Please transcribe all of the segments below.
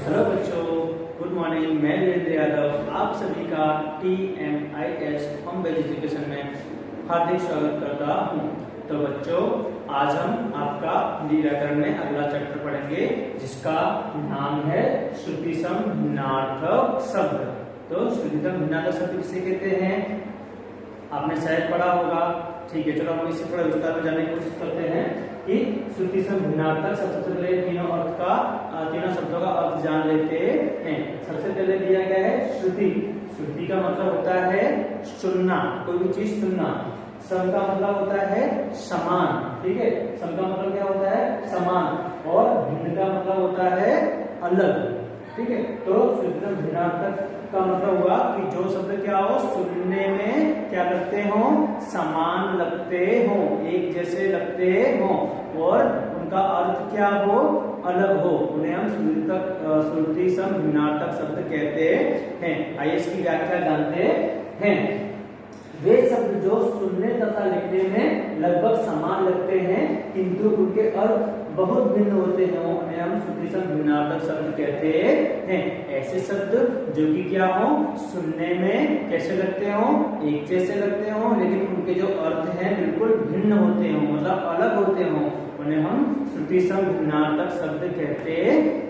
Hello बच्चों, good morning. मैं वीरेंद्र यादव आप सभी का TMIS होम बेस्ड एजुकेशन में हार्दिक स्वागत करता हूं। तो बच्चों, आज हम आपका हिंदी व्याकरण में अगला चैप्टर पढ़ेंगे जिसका नाम है श्रुतिसम भिन्नार्थक शब्द। तो श्रुतिसम भिन्नार्थक शब्द किसे कहते हैं आपने शायद पढ़ा होगा। ठीक है, चलो हम इसे थोड़ा विस्तार में जानने की कोशिश करते हैं कि श्रुतिसम भिन्नार्थक सबसे पहले तीनों शब्दों का अर्थ जान लेते हैं। सबसे पहले दिया गया है श्रुति। श्रुति का मतलब होता है सुनना, कोई भी चीज सुनना। सम का मतलब होता है समान। ठीक है, सम का मतलब क्या होता है समान। और भिन्न का मतलब होता है अलग। ठीक है, तो श्रुतिसम भिन्नार्थक का मतलब हुआ कि जो शब्द क्या हो सुनने में क्या लगते हो, समान लगते हो, एक जैसे लगते हो और उनका अर्थ क्या हो, अलग हो, उन्हें हम श्रुतिसम भिन्नार्थक शब्द कहते हैं। आइए इसकी व्याख्या जानते हैं। वे शब्द जो सुनने तथा लिखने में लगभग समान लगते हैं किंतु उनके अर्थ बहुत भिन्न होते हैं, उन्हें हम श्रुतिसम भिन्नार्थक शब्द कहते हैं। ऐसे शब्द जो कि क्या हो सुनने में कैसे लगते हो, एक जैसे लगते हो, लेकिन उनके जो अर्थ हैं बिल्कुल भिन्न होते हो, मतलब अलग होते हो, उन्हें हम श्रुतिसम भिन्नार्थक शब्द कहते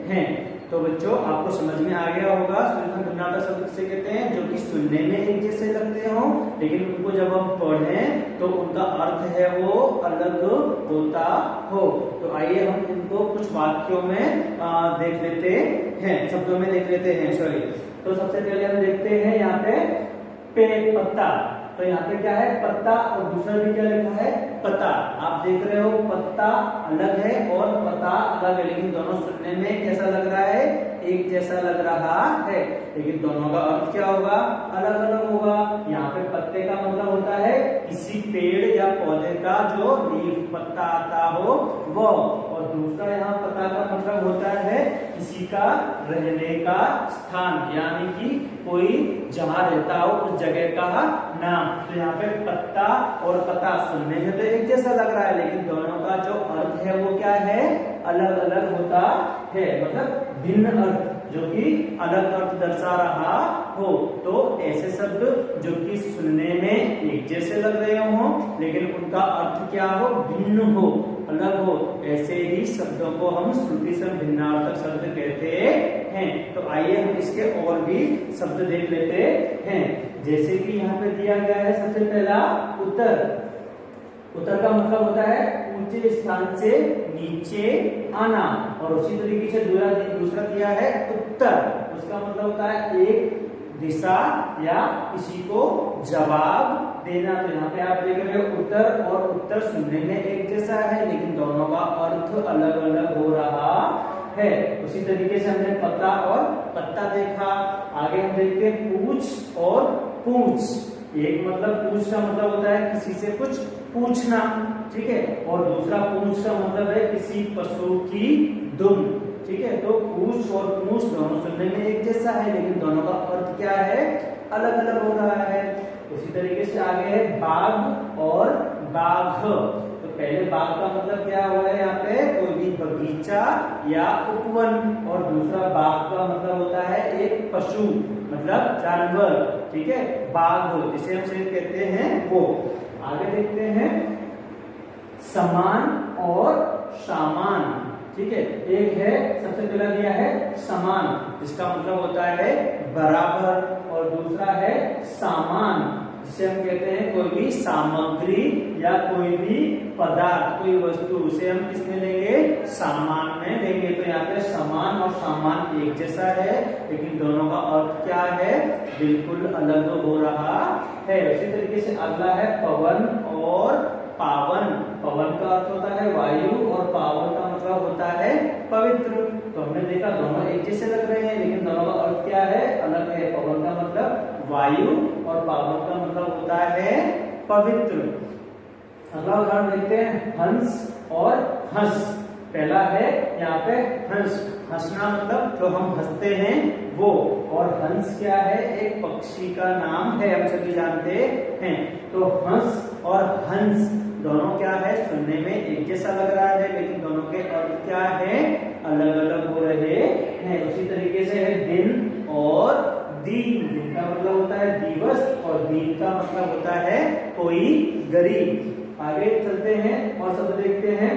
हैं। तो बच्चों, आपको समझ में आ गया होगा श्रुतिसम भिन्नार्थक शब्द किसे कहते हैं, जो कि सुनने में एक जैसे लगते हो लेकिन उनको जब हम पढ़ें तो उनका अर्थ है वो अलग होता हो। तो आइए हम इनको कुछ वाक्यों में देख लेते हैं, शब्दों में देख लेते हैं। सॉरी, तो सबसे पहले हम देखते हैं यहाँ पे पत्ता। तो यहाँ पे क्या है पत्ता और दूसरा भी क्या लिखा है पता। आप देख रहे हो पत्ता अलग है और पता अलग है, लेकिन दोनों सुनने में कैसा लग रहा है, एक जैसा लग रहा है, लेकिन दोनों का अर्थ क्या होगा, अलग अलग होगा। यहाँ पे पत्ते का मतलब होता है किसी पेड़ या पौधे का जो लीफ पत्ता आता हो वो, और दूसरा यहाँ पता का मतलब होता है किसी का रहने का स्थान, यानी कि कोई जहाँ रहता हो उस जगह का नाम। तो यहाँ पे पत्ता और पता सुनने में तो एक जैसा लग रहा है, लेकिन दोनों का जो अर्थ है वो क्या है, अलग अलग होता है, मतलब भिन्न अर्थ, जो कि अलग अर्थ दर्शा रहा हो। तो ऐसे शब्द जो कि सुनने में एक जैसे लग रहे हो लेकिन उनका अर्थ क्या हो, भिन्न हो, अलग हो, ऐसे ही शब्दों को हम श्रुतिसम भिन्नार्थक शब्द कहते हैं। तो आइए हम इसके और भी शब्द देख लेते हैं। जैसे कि यहाँ पे दिया गया है सबसे पहला उत्तर। उत्तर का मतलब होता है ऊंचे स्थान से नीचे आना, और उसी तरीके से दूसरा दिया है उत्तर। उसका मतलब होता है एक दिशा या किसी को जवाब देना। तो यहाँ पे आप देख रहे हो उत्तर और उत्तर सुनने में एक जैसा है लेकिन दोनों का अर्थ अलग अलग हो रहा है। उसी तरीके से हमने पता और पत्ता देखा। आगे हम देखते हैं पूछ और पूछ। एक मतलब पूछ का मतलब होता है किसी से कुछ पूछना, ठीक है, और दूसरा पूछ का मतलब है किसी पशु की दुम। ठीक है, तो पूछ और पूछ दोनों सुनने में एक जैसा है लेकिन दोनों का अर्थ क्या है, अलग अलग हो रहा है। उसी तरीके से आगे है बाघ और बाघ। तो पहले बाघ का मतलब क्या हुआ है यहाँ पे, कोई भी बगीचा या उपवन, और दूसरा बाघ का मतलब होता है एक पशु, मतलब जानवर। ठीक है, बाघ जिसे हम शेर कहते हैं वो। आगे देखते हैं समान और सामान। ठीक है, एक है सबसे पहला दिया है समान, जिसका मतलब होता है बराबर, और दूसरा है सामान, जिसे हम कहते हैं कोई भी सामग्री या कोई भी पदार्थ, कोई वस्तु, उसे हम किसमें लेंगे, सामान में लेंगे। तो यहाँ पे समान और सामान एक जैसा है लेकिन दोनों का अर्थ क्या है, बिल्कुल अलग हो रहा है। उसी तरीके से अगला है पवन और पावन। पवन का अर्थ होता है वायु और पावन का मतलब होता है पवित्र। तो हमने देखा दोनों एक जैसे लग रहे हैं लेकिन दोनों का अर्थ क्या है, अलग है। पवन का मतलब वायु और पावन का मतलब होता है पवित्र। अगला उदाहरण देखते हैं हंस और हंस। पहला है यहाँ पे हंस। हंसना मतलब जो हम हंसते हैं वो, और हंस क्या है, एक पक्षी का नाम है, हम सभी जानते हैं। तो हंस और हंस दोनों क्या है, सुनने में एक जैसा लग रहा है लेकिन दोनों के अर्थ क्या है, अलग अलग हो रहे हैं। उसी तरीके भीतरी। आगे चलते हैं और शब्द देखते हैं,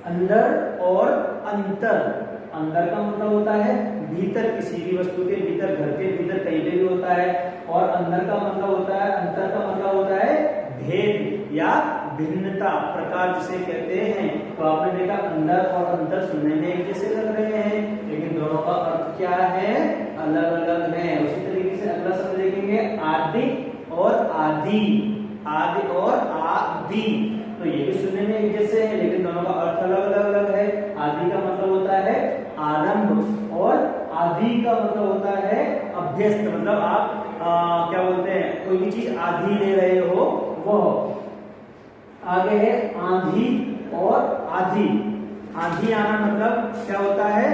अंदर और अंतर। अंदर का मतलब होता है भीतर, किसी भी वस्तु के भीतर, घर के भीतर, कहीं पे भी होता है। और अंदर का मतलब होता है, अंतर का मतलब होता है भेद या भिन्नता, प्रकार जिसे कहते हैं। तो आपने देखा अंदर और अंतर सुनने में एक जैसे लग रहे हैं, लेकिन दोनों का अर्थ क्या है, अलग अलग है। उसी तरीके से अगला शब्द देखेंगे, आदि और आदि। आदि और आदि, तो ये भी सुनने में एक जैसे है, लेकिन दोनों का अर्थ अलग अलग है। आदि का मतलब होता है आरंभ, और आदि का मतलब होता है अभ्यस्त, मतलब आप क्या बोलते हैं, कोई भी चीज आधी ले रहे हो वह। आगे है आंधी और आधी। आंधी आना मतलब क्या होता है,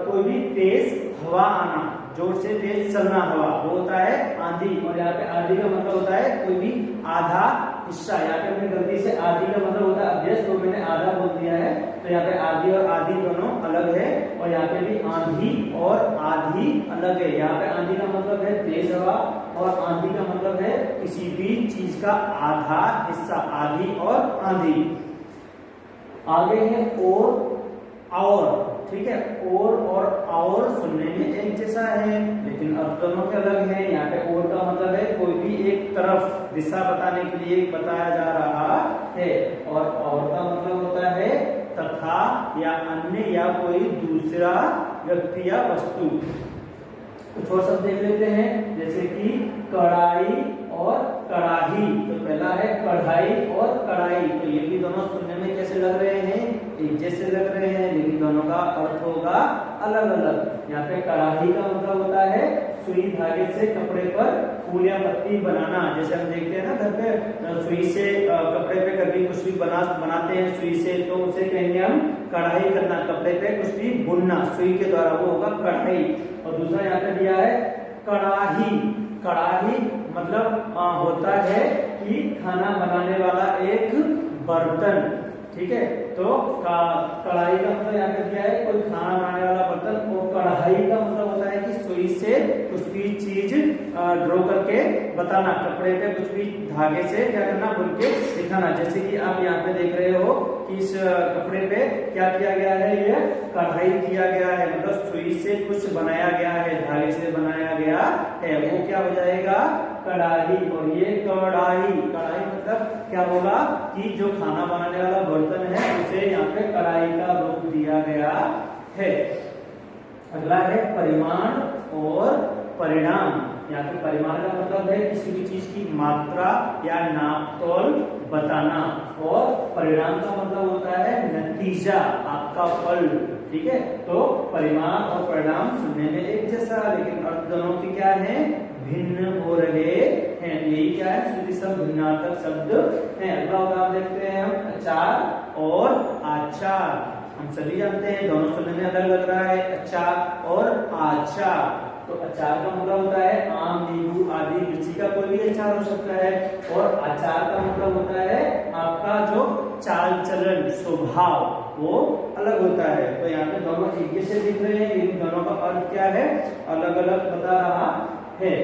कोई भी तेज हवा आना, जोर से तेज चलना हवा, वो होता है आंधी। और यहाँ पे आधी का मतलब होता है कोई भी आधा हिस्सा। यहाँ पे मैंने गलती से आधी का मतलब होता है अभ्यस्त, तो मैंने आधा बोल दिया है। तो यहाँ पे आधी और आधी दोनों अलग है, और यहाँ पे भी आंधी और आधी अलग है। यहाँ पे आंधी का मतलब है तेज हवा, और आंधी का मतलब है किसी भी चीज का आधा हिस्सा, आधी और आंधी। आगे है और, ठीक है, और सुनने में एक जैसा है, लेकिन अर्थ दोनों के अलग है। यहाँ पे और का मतलब है कोई भी एक तरफ दिशा बताने के लिए बताया जा रहा है, और का मतलब होता है तथा या अन्य या कोई दूसरा व्यक्ति या वस्तु। कुछ और शब्द देख लेते हैं, जैसे कि कढ़ाई और कढ़ाही। तो पहला है कढ़ाई और कढ़ाई, तो ये भी दोनों सुनने में कैसे लग रहे हैं, एक जैसे लग रहे हैं, लेकिन दोनों का अर्थ होगा अलग अलग। यहाँ पे कढ़ाई का मतलब होता है सुई धागे से कपड़े पर फूल या पत्ती बनाना। जैसे हम देखते हैं ना घर पे सुई से कपड़े पे कभी कुछ भी बनाते हैं सुई से, तो उसे कहेंगे हम कढ़ाई करना, कपड़े पे कुछ भी बुनना सुई के द्वारा, वो होगा कढ़ाई। और दूसरा यहाँ पे दिया है कढ़ाही। कढ़ाही मतलब होता है कि खाना बनाने वाला एक बर्तन, ठीक है। तो कढ़ाई का मतलब यहाँ पे दिया है कोई खाना बनाने वाला बर्तन। और कढ़ाई का मतलब होता है कि सुई से कुछ भी चीज ड्रॉ करके बताना, कपड़े पे कुछ भी धागे से क्या करना, बुन के दिखाना। जैसे कि आप यहाँ पे देख रहे हो कि इस कपड़े पे क्या किया गया है, ये कढ़ाई किया गया है, मतलब सुई से कुछ बनाया गया है, धागे से बनाया गया है, वो क्या हो जाएगा, कढ़ाई। और ये कढ़ाई, कढ़ाई मतलब क्या होगा कि जो खाना बनाने वाला बर्तन है उसे यहाँ पे कढ़ाई का रूप दिया गया है। अगला है परिमाण और परिणाम। यहाँ पे परिमाण का मतलब है किसी भी चीज की मात्रा या नापतोल बताना, और परिणाम का मतलब होता है नतीजा, आपका फल, ठीक है। तो परिमाण और परिणाम सुनने में एक जैसा, लेकिन अर्थ दोनों के क्या है, भिन्न हो रहे हैं। यही क्या है, श्रुति शब्द भिन्नार्थक शब्द है। अगला उदाहरण देखते हैं हम, अचार और आचार। हम सभी जानते हैं दोनों सुनने में अलग लग रहा है, अचार और आचार। तो अचार का मतलब होता है आम, नींबू आदि मिर्ची का कोई भी अचार हो सकता है, और आचार का मतलब होता है आपका जो चाल चलन स्वभाव, वो अलग होता है। तो यहाँ पे दोनों एक जैसे दिख रहे हैं, लेकिन दोनों का अर्थ क्या है, अलग अलग बता रहा है।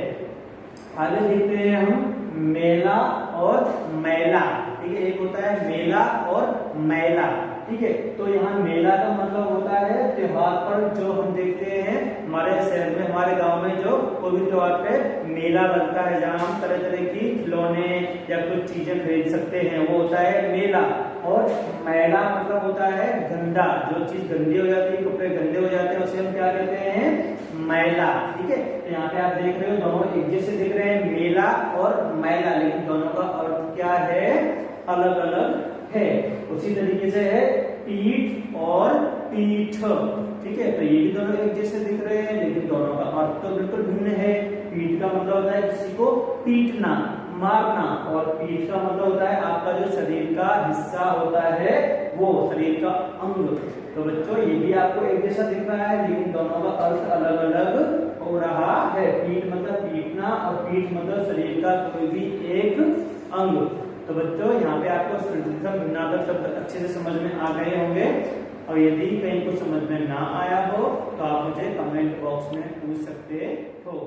आगे देखते हैं हम मेला और मैला, ठीक है। एक होता है मेला और मैला, ठीक है। तो यहाँ मेला का मतलब होता है त्योहार पर जो हम देखते हैं हमारे शहर में, हमारे गांव में जो कोई भी त्योहार पे मेला लगता है, जहाँ हम तरह तरह की खिलौने या कुछ चीजें खरीद सकते हैं, वो होता है मेला। और मैला मतलब होता है गंदा, जो चीज गंदी हो जाती है, कपड़े गंदे हो जाते हैं, उसे हम क्या कहते हैं, मैला, ठीक है। तो यहाँ पे आप देख रहे हो दोनों एक जैसे दिख रहे हैं, मेला और मैला, लेकिन दोनों का अर्थ क्या है, अलग अलग है। उसी तरीके से है पीठ और पीठ, ठीक है। तो ये भी दोनों एक जैसे दिख रहे हैं, लेकिन दोनों का अर्थ तो बिल्कुल भिन्न है। पीठ का मतलब होता है किसी को पीटना, मारना, और पीठ का मतलब होता है आपका जो शरीर का हिस्सा होता है, वो शरीर का अंग। तो बच्चों ये भी आपको एक जैसा दिख रहा है, लेकिन दोनों का अर्थ अलग अलग हो रहा है। पीठ मतलब पीटना, और पीठ मतलब शरीर का कोई भी एक अंग। तो बच्चों यहाँ पे आपको भिन्नार्थक शब्द अच्छे से समझ में आ गए होंगे, और यदि कहीं कुछ समझ में ना आया हो तो आप मुझे कमेंट बॉक्स में पूछ सकते हो।